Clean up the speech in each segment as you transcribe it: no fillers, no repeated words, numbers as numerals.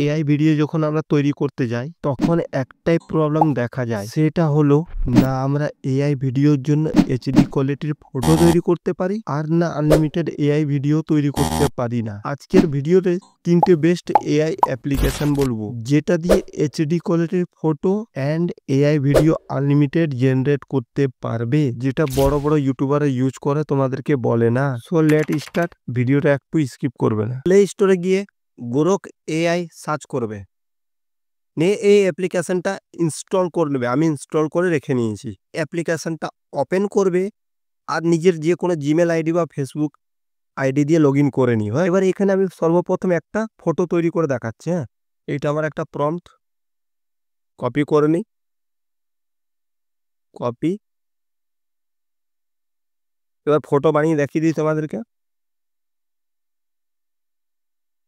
AI video যখন আমরা তৈরি করতে যাই তখন একটাই প্রবলেম দেখা যায়, সেটা হলো না আমরা এআই ভিডিওর জন্য এইচডি কোয়ালিটির ফটো তৈরি করতে পারি আর না আনলিমিটেড এআই ভিডিও তৈরি করতে পারি না। আজকের ভিডিওতে তিনটে বেস্ট এআই অ্যাপ্লিকেশন বলবো যেটা দিয়ে এইচডি কোয়ালিটির photo and AI video unlimited generate করতে পারবে, যেটা বড় বড় ইউটিউবাররা ইউজ করে তোমাদেরকে বলে না। সো লেট স্টার্ট, ভিডিওটা একটু স্কিপ করবে না। প্লে স্টোরে গিয়ে গোরক এআই সার্চ করবে, নিয়ে এই অ্যাপ্লিকেশনটা ইনস্টল করে নেবে। আমি ইনস্টল করে রেখে নিয়েছি। অ্যাপ্লিকেশনটা ওপেন করবে আর নিজের যে কোনো জিমেল আইডি বা ফেসবুক আইডি দিয়ে লগ ইন করে নিও। এবার এখানে আমি সর্বপ্রথম একটা ফটো তৈরি করে দেখাচ্ছি। হ্যাঁ, এইটা আমার একটা প্রম্পট, কপি করে নিই, কপি। এবার ফটো বানিয়ে দেখিয়ে দিই তোমাদেরকে।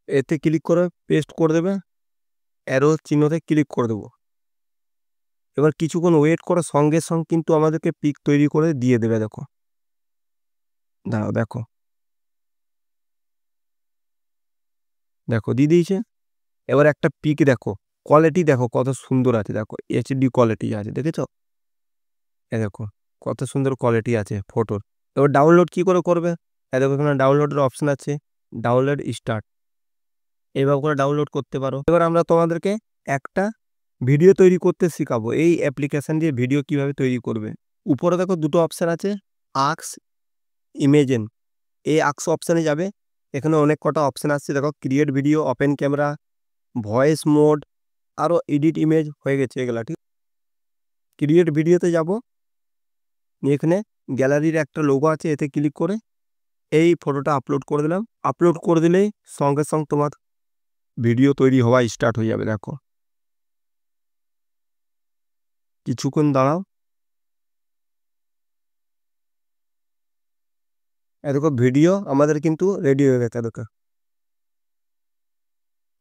এতে ক্লিক করে পেস্ট করে দেবে, অ্যারো চিহ্নতে ক্লিক করে দেবো। এবার কিছুক্ষণ ওয়েট করে সঙ্গে সঙ্গে কিন্তু আমাদেরকে পিক তৈরি করে দিয়ে দেবে। দেখো, দাঁড়াও, দেখো দেখো দিয়ে দিয়েছে। এবার একটা পিক দেখো, কোয়ালিটি দেখো কত সুন্দর আছে। দেখো এইচডি কোয়ালিটি আছে, দেখেছো? এ দেখো কত সুন্দর কোয়ালিটি আছে ফটোর। এবার ডাউনলোড কি করে করবে? দেখো এখানে ডাউনলোডের অপশন আছে, ডাউনলোড স্টার্ট, এভাবে করে ডাউনলোড করতে পারো। এবার আমরা তোমাদেরকে একটা ভিডিও তৈরি করতে শেখাবো, এই অ্যাপ্লিকেশন দিয়ে ভিডিও কিভাবে তৈরি করবে। উপরে দেখো দুটো অপশান আছে, আক্স, ইমেজেন। এই আক্স অপশানে যাবে, এখানে অনেক কটা অপশান আসছে। দেখো create video, open camera, voice mode, আরও এডিট ইমেজ হয়ে গেছে এগুলা। ঠিক, ক্রিয়েট ভিডিওতে যাব, এখানে গ্যালারির একটা লোগো আছে, এতে ক্লিক করে এই ফটোটা আপলোড করে দিলাম। আপলোড করে দিলেই সঙ্গে সঙ্গে তোমার ভিডিও তৈরি হওয়া স্টার্ট হয়ে যাবে। দেখো কিছুক্ষণ দাঁড়াও। দেখো ভিডিও আমাদের কিন্তু রেডি হয়ে গেছে। দেখো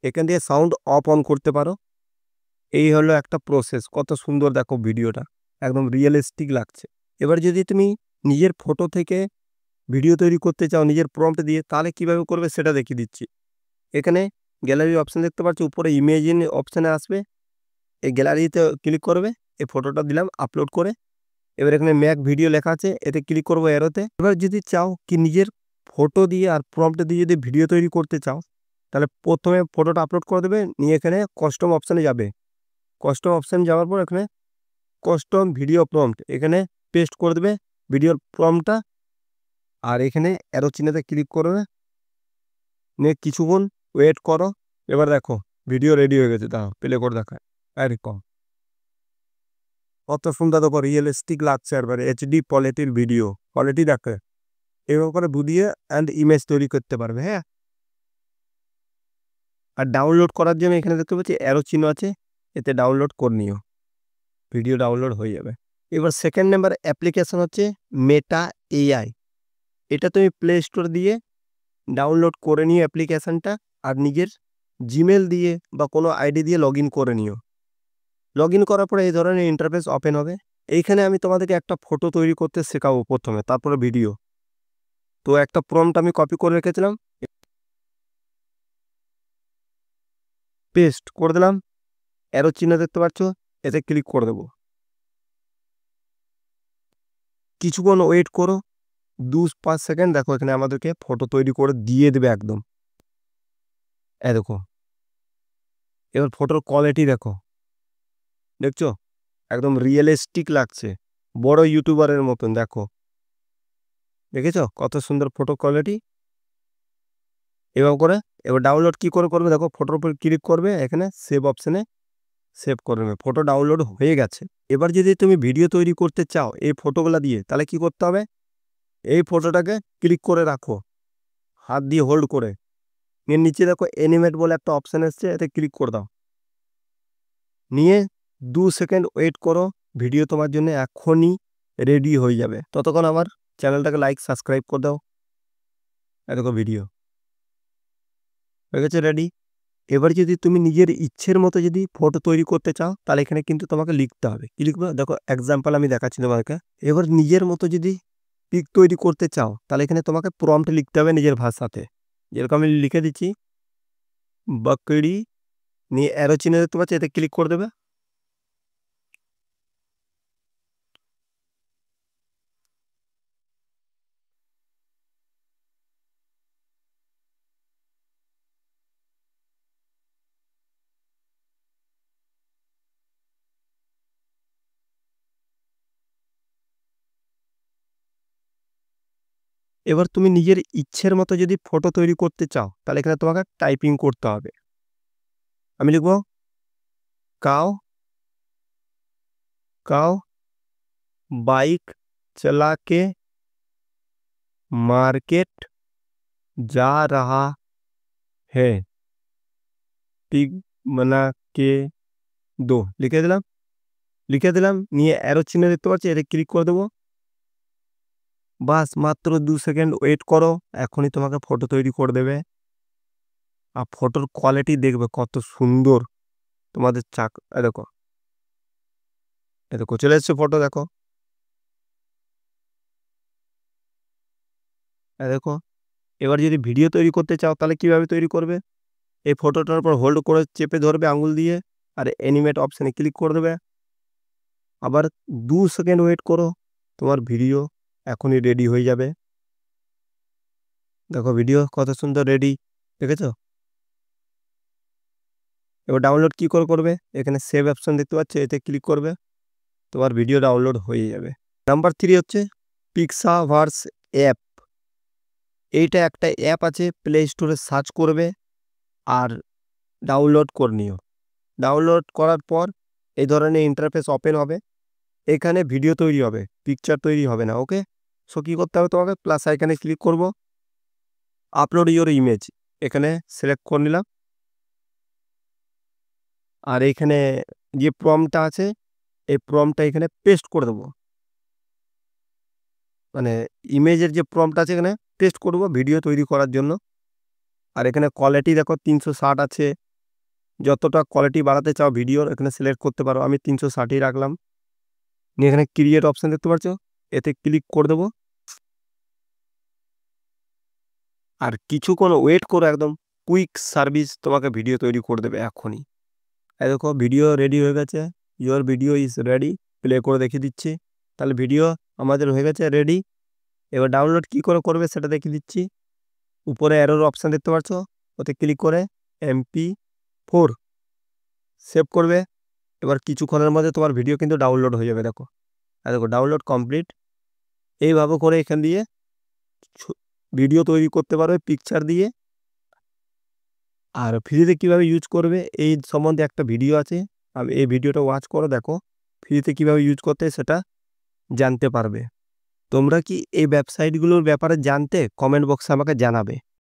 এখান থেকে সাউন্ড অফ অন করতে পারো। এই হলো একটা প্রসেস। কত সুন্দর দেখো ভিডিওটা, একদম রিয়েলিস্টিক লাগছে। এবার যদি তুমি নিজের ফটো থেকে ভিডিও তৈরি করতে চাও নিজের প্রম্পট দিয়ে, তাহলে কিভাবে করবে সেটা দেখিয়ে দিচ্ছি। এখানে গ্যালারি অপশান দেখতে পাচ্ছ, উপরে ইমেজিন অপশানে আসবে, এই গ্যালারিতে ক্লিক করবে, এই ফটোটা দিলাম আপলোড করে। এবার এখানে ম্যাক ভিডিও লেখা আছে, এতে ক্লিক করবো এরোতে। এবার যদি চাও কি নিজের ফটো দিয়ে আর প্রম্পট দিয়ে যদি ভিডিও তৈরি করতে চাও, তাহলে প্রথমে ফটোটা আপলোড করে দেবে, নিয়ে এখানে কাস্টম অপশানে যাবে। কাস্টম অপশান যাওয়ার পর এখানে কাস্টম ভিডিও প্রম্পট, এখানে পেস্ট করে দেবে ভিডিওর প্রম্পটটা, আর এখানে অ্যারো চিহ্নতে ক্লিক করবে, নিয়ে কিছুক্ষণ ওয়েট করো। এবার দেখো ভিডিও রেডি হয়ে গেছে। দাও প্লে করে দেখায়, এরকম কত সুন্দর দেখো রিয়েলিস্টিক লাগছে। একবারে এইচডি কোয়ালিটির ভিডিও কোয়ালিটি দেখে এভাবে করে ভিডিও অ্যান্ড ইমেজ তৈরি করতে পারবে। হ্যাঁ, আর ডাউনলোড করার জন্য এখানে দেখতে পাচ্ছি অ্যারো চিহ্ন আছে, এতে ডাউনলোড করে নিও, ভিডিও ডাউনলোড হয়ে যাবে। এবার সেকেন্ড নাম্বার অ্যাপ্লিকেশন হচ্ছে মেটা এআই। এটা তুমি প্লে স্টোর দিয়ে ডাউনলোড করে নিও অ্যাপ্লিকেশনটা, আর নিজের জিমেল দিয়ে বা কোনো আইডি দিয়ে লগ ইন করে নিও। লগ ইন করার পরে এই ধরনের ইন্টারফেস ওপেন হবে। এইখানে আমি তোমাদেরকে একটা ফটো তৈরি করতে শেখাবো প্রথমে, তারপরে ভিডিও। তো একটা প্রম্পট আমি কপি করে রেখেছিলাম, পেস্ট করে দিলাম, অ্যারো চিহ্ন দেখতে পাচ্ছ, এতে ক্লিক করে দেবো। কিছুক্ষণ ওয়েট করো, 2-5 সেকেন্ড। দেখো এখানে আমাদেরকে ফটো তৈরি করে দিয়ে দেবে একদম। দেখো এবার ফটোর কোয়ালিটি দেখো, দেখছো একদম রিয়েলিস্টিক লাগছে, বড় ইউটিউবারের মতন। দেখো দেখেছো কত সুন্দর ফটো কোয়ালিটি। এবার করে এবার ডাউনলোড কি করে করবে? দেখো ফটোর উপর ক্লিক করবে, এখানে সেভ অপশানে সেভ করে নেবে। ফটো ডাউনলোড হয়ে গেছে। এবার যদি তুমি ভিডিও তৈরি করতে চাও এই ফটোগুলো দিয়ে, তাহলে কি করতে হবে? এই ফটোটাকে ক্লিক করে রাখো, হাত দিয়ে হোল্ড করে। এর নিচে দেখো অ্যানিমেট বলে একটা অপশান এসছে, এতে ক্লিক করে দাও, নিয়ে 2 সেকেন্ড ওয়েট করো। ভিডিও তোমার জন্য এখনই রেডি হয়ে যাবে। ততক্ষণ আমার চ্যানেলটাকে লাইক সাবস্ক্রাইব করে দাও। দেখো ভিডিও হয়ে গেছে রেডি। এবার যদি তুমি নিজের ইচ্ছের মতো যদি ফটো তৈরি করতে চাও, তাহলে এখানে কিন্তু তোমাকে লিখতে হবে। কি লিখবে? দেখো এক্সাম্পল আমি দেখাচ্ছি তোমাকে। এবার নিজের মতো যদি পিক তৈরি করতে চাও, তাহলে এখানে তোমাকে প্রম্পট লিখতে হবে নিজের ভাষাতে। যেরকম আমি লিখে দিচ্ছি, বকরি নিয়ে অ্যারো চিহ্ন দেখতে পাচ্ছ, এতে ক্লিক করে দেবে। এবার তুমি নিজের ইচ্ছের মতো যদি ফটো তৈরি করতে চাও তাহলে এখানে তোমাকে টাইপিং করতে হবে। আমি লিখব काव काव बाइक चला के मार्केट जा रहा है, पिग बना के दो। লিখে দিলাম নিয়ে অ্যারো চিহ্ন দেখতে পাচ্ছি, এটা ক্লিক করে দেবো। বাস মাত্র 2 সেকেন্ড ওয়েট করো, এখনই তোমাকে ফটো তৈরি করে দেবে। আর ফটোর কোয়ালিটি দেখবে কত সুন্দর তোমাদের দেখো দেখো চলে এসছে ফটো, দেখো দেখো। এবার যদি ভিডিও তৈরি করতে চাও তাহলে কিভাবে তৈরি করবে, এই ফটোটার উপর হোল্ড করে চেপে ধরবে আঙুল দিয়ে, আর অ্যানিমেট অপশানে ক্লিক করে দেবে। আবার 2 সেকেন্ড ওয়েট করো, তোমার ভিডিও এখনই রেডি হয়ে যাবে। দেখো ভিডিও কত সুন্দর রেডি, দেখেছো? এবার ডাউনলোড কি করে করবে, এখানে সেভ অপশন দেখতে পাচ্ছ, এতে ক্লিক করবে, তোমার ভিডিও ডাউনলোড হয়ে যাবে। নাম্বার 3 হচ্ছে পিক্সাভার্স অ্যাপ। এইটা একটা অ্যাপ আছে, প্লে স্টোরে সার্চ করবে আর ডাউনলোড করে নিও। ডাউনলোড করার পর এই ধরনের ইন্টারফেস ওপেন হবে, এখানে ভিডিও তৈরি হবে, পিকচার তৈরি হবে না। ওকে, সো কী করতে হবে তোমাকে, প্লাস আইকনে ক্লিক করব, আপলোড ইওর ইমেজ, এখানে সিলেক্ট করে নিলাম। আর এখানে যে প্রম্পটটা আছে এই প্রম্পটটা এখানে পেস্ট করে দেবো, মানে ইমেজের যে প্রম্পট আছে এখানে পেস্ট করব ভিডিও তৈরি করার জন্য। আর এখানে কোয়ালিটি দেখো 360 আছে, যতটা কোয়ালিটি বাড়াতে চাও ভিডিওর এখানে সিলেক্ট করতে পারো। আমি 360ই রাখলাম। নিয়ে এখানে ক্রিয়েট অপশান দেখতে পাচ্ছ, এতে ক্লিক করে দেবো। আর কিছুক্ষণ ওয়েট করো, একদম কুইক সার্ভিস তোমাকে ভিডিও তৈরি করে দেবে এখনই। এই দেখো ভিডিও রেডি হয়ে গেছে, your video is ready, play করে দেখিয়ে দিচ্ছি। তাহলে ভিডিও আমাদের হয়ে গেছে রেডি। এবার ডাউনলোড কি করে করবে সেটা দেখিয়ে দিচ্ছি। উপরে অ্যারোর অপশান দেখতে পাচ্ছ, ওতে ক্লিক করে MP4 সেভ করবে। এবার কিছুক্ষণের মধ্যে তোমার ভিডিও কিন্তু ডাউনলোড হয়ে যাবে। দেখো দেখো ডাউনলোড কমপ্লিট। এইভাবে করে এখান দিয়ে ভিডিও তৈরি করতে পারবে পিকচার দিয়ে। আর ফ্রিতে কিভাবে ইউজ করবে এই সম্বন্ধে একটা ভিডিও আছে, আমি এই ভিডিওটা ওয়াচ করো, দেখো ফ্রিতে কিভাবে ইউজ করতে সেটা জানতে পারবে। তোমরা কি এই ওয়েবসাইটগুলোর ব্যাপারে জানতে, কমেন্ট বক্সে আমাকে জানাবে।